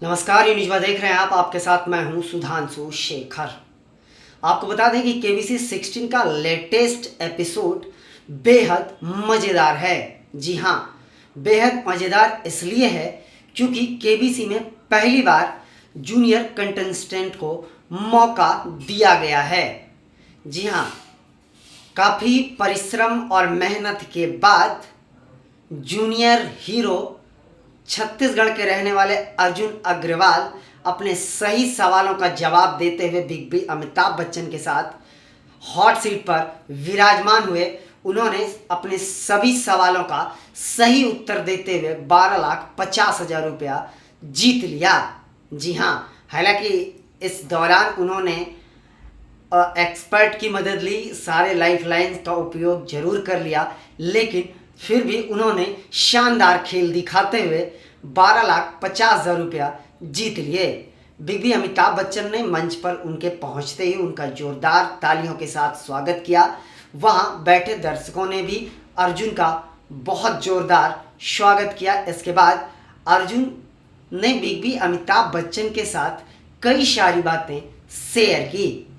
नमस्कार, ये न्यूज़ देख रहे हैं आप। आपके साथ मैं हूं सुधांशु शेखर। आपको बता दें कि केबीसी 16 का लेटेस्ट एपिसोड बेहद मज़ेदार है। जी हाँ, बेहद मज़ेदार इसलिए है क्योंकि केबीसी में पहली बार जूनियर कंटेस्टेंट को मौका दिया गया है। जी हाँ, काफ़ी परिश्रम और मेहनत के बाद जूनियर हीरो छत्तीसगढ़ के रहने वाले अर्जुन अग्रवाल अपने सही सवालों का जवाब देते हुए बिग बी अमिताभ बच्चन के साथ हॉट सीट पर विराजमान हुए। उन्होंने अपने सभी सवालों का सही उत्तर देते हुए 12,50,000 रुपया जीत लिया। जी हाँ, हालांकि इस दौरान उन्होंने एक्सपर्ट की मदद ली, सारे लाइफ लाइन्स का उपयोग जरूर कर लिया, लेकिन फिर भी उन्होंने शानदार खेल दिखाते हुए 12,50,000 रुपया जीत लिए। बिग बी अमिताभ बच्चन ने मंच पर उनके पहुंचते ही उनका जोरदार तालियों के साथ स्वागत किया। वहां बैठे दर्शकों ने भी अर्जुन का बहुत जोरदार स्वागत किया। इसके बाद अर्जुन ने बिग बी अमिताभ बच्चन के साथ कई सारी बातें शेयर की।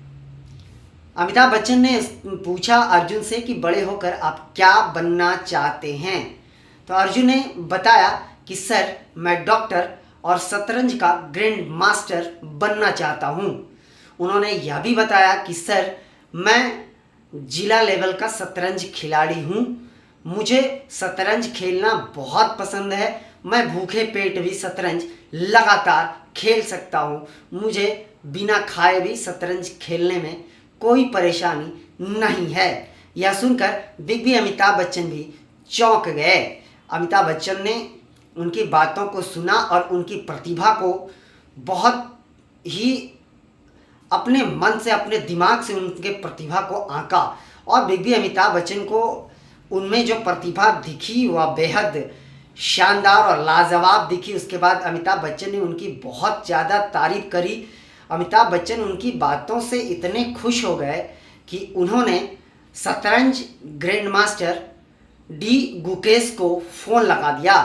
अमिताभ बच्चन ने पूछा अर्जुन से कि बड़े होकर आप क्या बनना चाहते हैं। तो अर्जुन ने बताया कि सर, मैं डॉक्टर और शतरंज का ग्रैंड मास्टर बनना चाहता हूं। उन्होंने यह भी बताया कि सर, मैं जिला लेवल का शतरंज खिलाड़ी हूं, मुझे शतरंज खेलना बहुत पसंद है, मैं भूखे पेट भी शतरंज लगातार खेल सकता हूं, मुझे बिना खाए भी शतरंज खेलने में कोई परेशानी नहीं है। यह सुनकर बिग बी अमिताभ बच्चन भी चौंक गए। अमिताभ बच्चन ने उनकी बातों को सुना और उनकी प्रतिभा को बहुत ही अपने मन से, अपने दिमाग से उनके प्रतिभा को आंका। और बिग बी अमिताभ बच्चन को उनमें जो प्रतिभा दिखी वह बेहद शानदार और लाजवाब दिखी। उसके बाद अमिताभ बच्चन ने उनकी बहुत ज़्यादा तारीफ करी। अमिताभ बच्चन उनकी बातों से इतने खुश हो गए कि उन्होंने शतरंज ग्रैंड मास्टर डी गुकेश को फ़ोन लगा दिया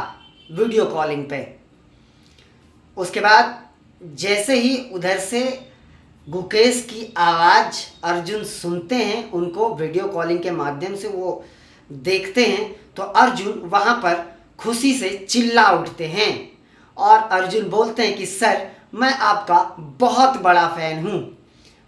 वीडियो कॉलिंग पे। उसके बाद जैसे ही उधर से गुकेश की आवाज़ अर्जुन सुनते हैं, उनको वीडियो कॉलिंग के माध्यम से वो देखते हैं, तो अर्जुन वहाँ पर खुशी से चिल्ला उठते हैं और अर्जुन बोलते हैं कि सर, मैं आपका बहुत बड़ा फ़ैन हूँ।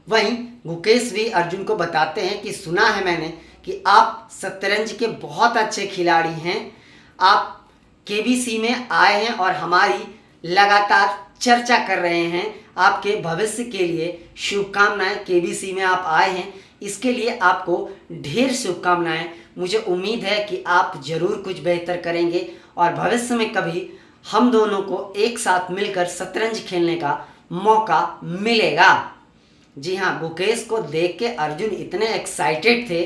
वहीं गुकेश भी अर्जुन को बताते हैं कि सुना है मैंने कि आप शतरंज के बहुत अच्छे खिलाड़ी हैं, आप केबीसी में आए हैं और हमारी लगातार चर्चा कर रहे हैं। आपके भविष्य के लिए शुभकामनाएं। केबीसी में आप आए हैं, इसके लिए आपको ढेर शुभकामनाएं। मुझे उम्मीद है कि आप ज़रूर कुछ बेहतर करेंगे और भविष्य में कभी हम दोनों को एक साथ मिलकर शतरंज खेलने का मौका मिलेगा। जी हाँ, गुकेश को देख के अर्जुन इतने एक्साइटेड थे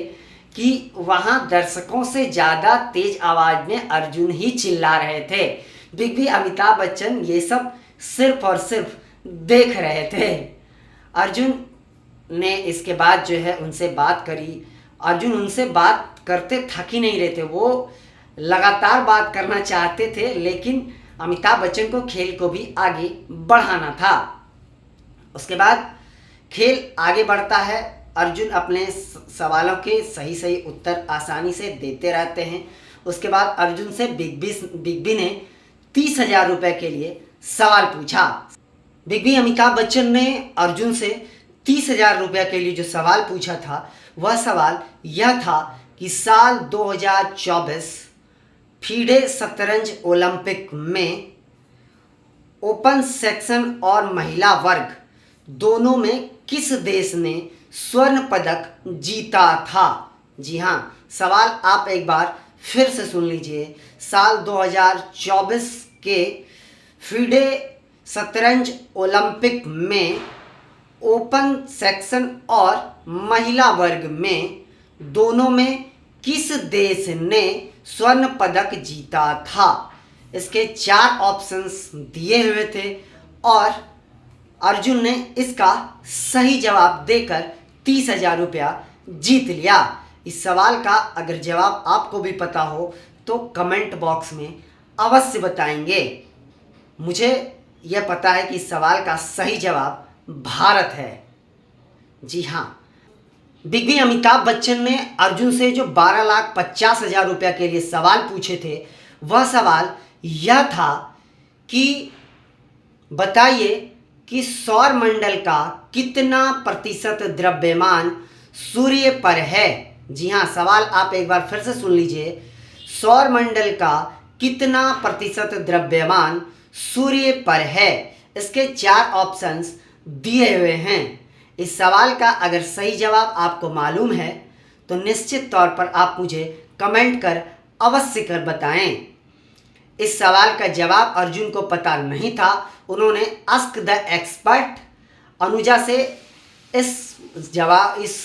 कि वहाँ दर्शकों से ज़्यादा तेज आवाज़ में अर्जुन ही चिल्ला रहे थे। बिग बी अमिताभ बच्चन ये सब सिर्फ और सिर्फ देख रहे थे। अर्जुन ने इसके बाद जो है उनसे बात करी। अर्जुन उनसे बात करते थक ही नहीं रहे थे, वो लगातार बात करना चाहते थे, लेकिन अमिताभ बच्चन को खेल को भी आगे बढ़ाना था। उसके बाद खेल आगे बढ़ता है। अर्जुन अपने सवालों के सही सही उत्तर आसानी से देते रहते हैं। उसके बाद अर्जुन से बिग बी ने 30,000 रुपये के लिए सवाल पूछा। बिग बी अमिताभ बच्चन ने अर्जुन से 30,000 रुपये के लिए जो सवाल पूछा था, वह सवाल यह था कि साल 2024 फीडे शतरंज ओलंपिक में ओपन सेक्शन और महिला वर्ग दोनों में किस देश ने स्वर्ण पदक जीता था। जी हाँ, सवाल आप एक बार फिर से सुन लीजिए। साल 2024 के फीडे शतरंज ओलंपिक में ओपन सेक्शन और महिला वर्ग में दोनों में किस देश ने स्वर्ण पदक जीता था। इसके 4 ऑप्शंस दिए हुए थे और अर्जुन ने इसका सही जवाब देकर 30,000 रुपया जीत लिया। इस सवाल का अगर जवाब आपको भी पता हो तो कमेंट बॉक्स में अवश्य बताएंगे। मुझे यह पता है कि इस सवाल का सही जवाब भारत है। जी हाँ, बिग बी अमिताभ बच्चन ने अर्जुन से जो 12,50,000 रुपया के लिए सवाल पूछे थे, वह सवाल यह था कि बताइए कि सौर मंडल का कितना प्रतिशत द्रव्यमान सूर्य पर है। जी हाँ, सवाल आप एक बार फिर से सुन लीजिए। सौर मंडल का कितना प्रतिशत द्रव्यमान सूर्य पर है। इसके 4 ऑप्शंस दिए हुए हैं। इस सवाल का अगर सही जवाब आपको मालूम है तो निश्चित तौर पर आप मुझे कमेंट कर अवश्य कर बताएं। इस सवाल का जवाब अर्जुन को पता नहीं था। उन्होंने आस्क द एक्सपर्ट अनुजा से इस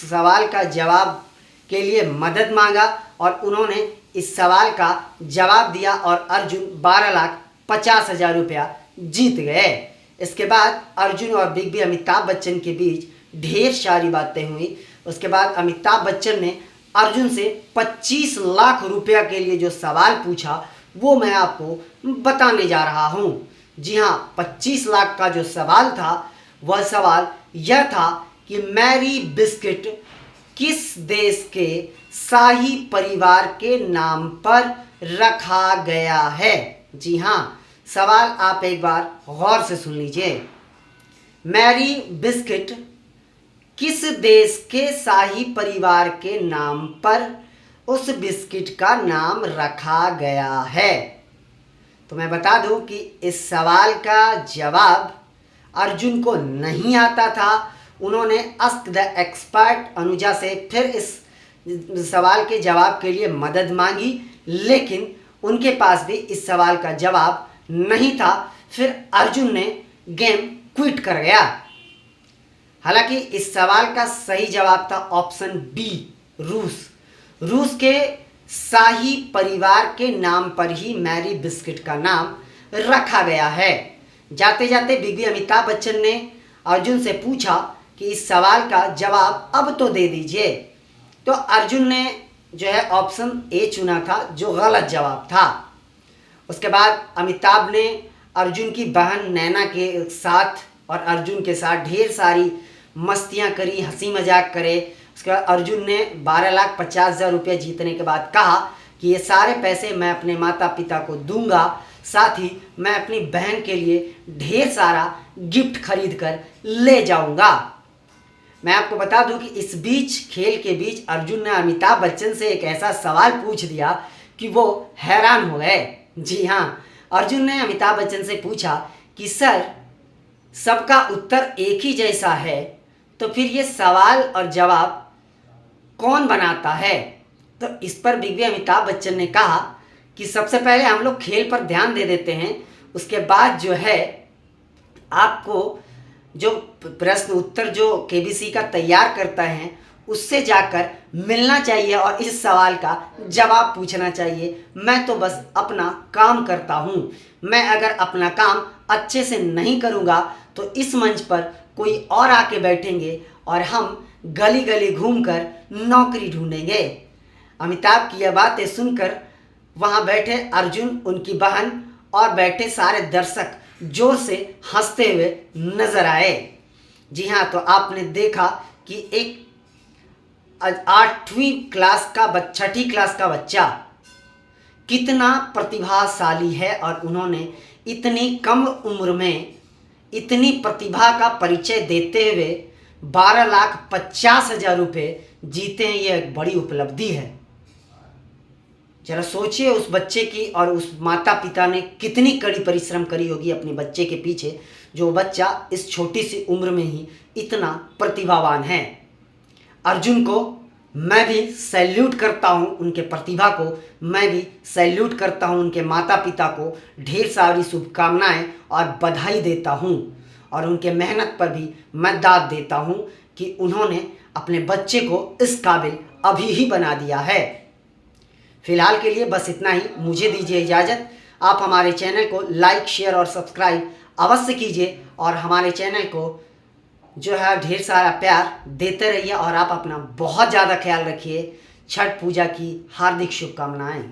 सवाल का जवाब के लिए मदद मांगा और उन्होंने इस सवाल का जवाब दिया और अर्जुन 12,50,000 रुपया जीत गए। इसके बाद अर्जुन और बिग बी अमिताभ बच्चन के बीच ढेर सारी बातें हुई। उसके बाद अमिताभ बच्चन ने अर्जुन से 25 लाख रुपया के लिए जो सवाल पूछा वो मैं आपको बताने जा रहा हूँ। जी हाँ, 25 लाख का जो सवाल था वह सवाल यह था कि मैरी बिस्किट किस देश के शाही परिवार के नाम पर रखा गया है। जी हाँ, सवाल आप एक बार गौर से सुन लीजिए। मैरी बिस्किट किस देश के शाही परिवार के नाम पर उस बिस्किट का नाम रखा गया है। तो मैं बता दूं कि इस सवाल का जवाब अर्जुन को नहीं आता था। उन्होंने आस्क द एक्सपर्ट अनुजा से फिर इस सवाल के जवाब के लिए मदद मांगी, लेकिन उनके पास भी इस सवाल का जवाब नहीं था। फिर अर्जुन ने गेम क्विट कर गया। हालांकि इस सवाल का सही जवाब था ऑप्शन बी, रूस। रूस के शाही परिवार के नाम पर ही मैरी बिस्किट का नाम रखा गया है। जाते जाते बिग बी अमिताभ बच्चन ने अर्जुन से पूछा कि इस सवाल का जवाब अब तो दे दीजिए। तो अर्जुन ने जो है ऑप्शन ए चुना था, जो गलत जवाब था। उसके बाद अमिताभ ने अर्जुन की बहन नैना के साथ और अर्जुन के साथ ढेर सारी मस्तियां करी, हंसी मजाक करे। उसके बाद अर्जुन ने 12,50,000 रुपये जीतने के बाद कहा कि ये सारे पैसे मैं अपने माता पिता को दूंगा, साथ ही मैं अपनी बहन के लिए ढेर सारा गिफ्ट खरीद कर ले जाऊंगा। मैं आपको बता दूं कि इस बीच, खेल के बीच, अर्जुन ने अमिताभ बच्चन से एक ऐसा सवाल पूछ दिया कि वो हैरान हो गए। जी हाँ, अर्जुन ने अमिताभ बच्चन से पूछा कि सर, सबका उत्तर एक ही जैसा है, तो फिर ये सवाल और जवाब कौन बनाता है। तो इस पर बिग बी अमिताभ बच्चन ने कहा कि सबसे पहले हम लोग खेल पर ध्यान दे देते हैं, उसके बाद जो है आपको जो प्रश्न उत्तर जो केबीसी का तैयार करता है उससे जाकर मिलना चाहिए और इस सवाल का जवाब पूछना चाहिए। मैं तो बस अपना काम करता हूँ। मैं अगर अपना काम अच्छे से नहीं करूँगा तो इस मंच पर कोई और आके बैठेंगे और हम गली गली घूमकर नौकरी ढूंढेंगे। अमिताभ की यह बातें सुनकर वहाँ बैठे अर्जुन, उनकी बहन और बैठे सारे दर्शक जोर से हंसते हुए नजर आए। जी हाँ, तो आपने देखा कि एक 8वीं क्लास का 6ठी क्लास का बच्चा कितना प्रतिभाशाली है और उन्होंने इतनी कम उम्र में इतनी प्रतिभा का परिचय देते हुए 12,50,000 रुपये जीते हैं। यह एक बड़ी उपलब्धि है। जरा सोचिए उस बच्चे की और उस माता पिता ने कितनी कड़ी परिश्रम करी होगी अपने बच्चे के पीछे, जो बच्चा इस छोटी सी उम्र में ही इतना प्रतिभावान है। अर्जुन को मैं भी सैल्यूट करता हूँ, उनके प्रतिभा को मैं भी सैल्यूट करता हूँ। उनके माता पिता को ढेर सारी शुभकामनाएं और बधाई देता हूँ और उनके मेहनत पर भी मैं दाद देता हूँ कि उन्होंने अपने बच्चे को इस काबिल अभी ही बना दिया है। फिलहाल के लिए बस इतना ही, मुझे दीजिए इजाज़त। आप हमारे चैनल को लाइक, शेयर और सब्सक्राइब अवश्य कीजिए और हमारे चैनल को जो है ढेर सारा प्यार देते रहिए और आप अपना बहुत ज़्यादा ख्याल रखिए। छठ पूजा की हार्दिक शुभकामनाएं।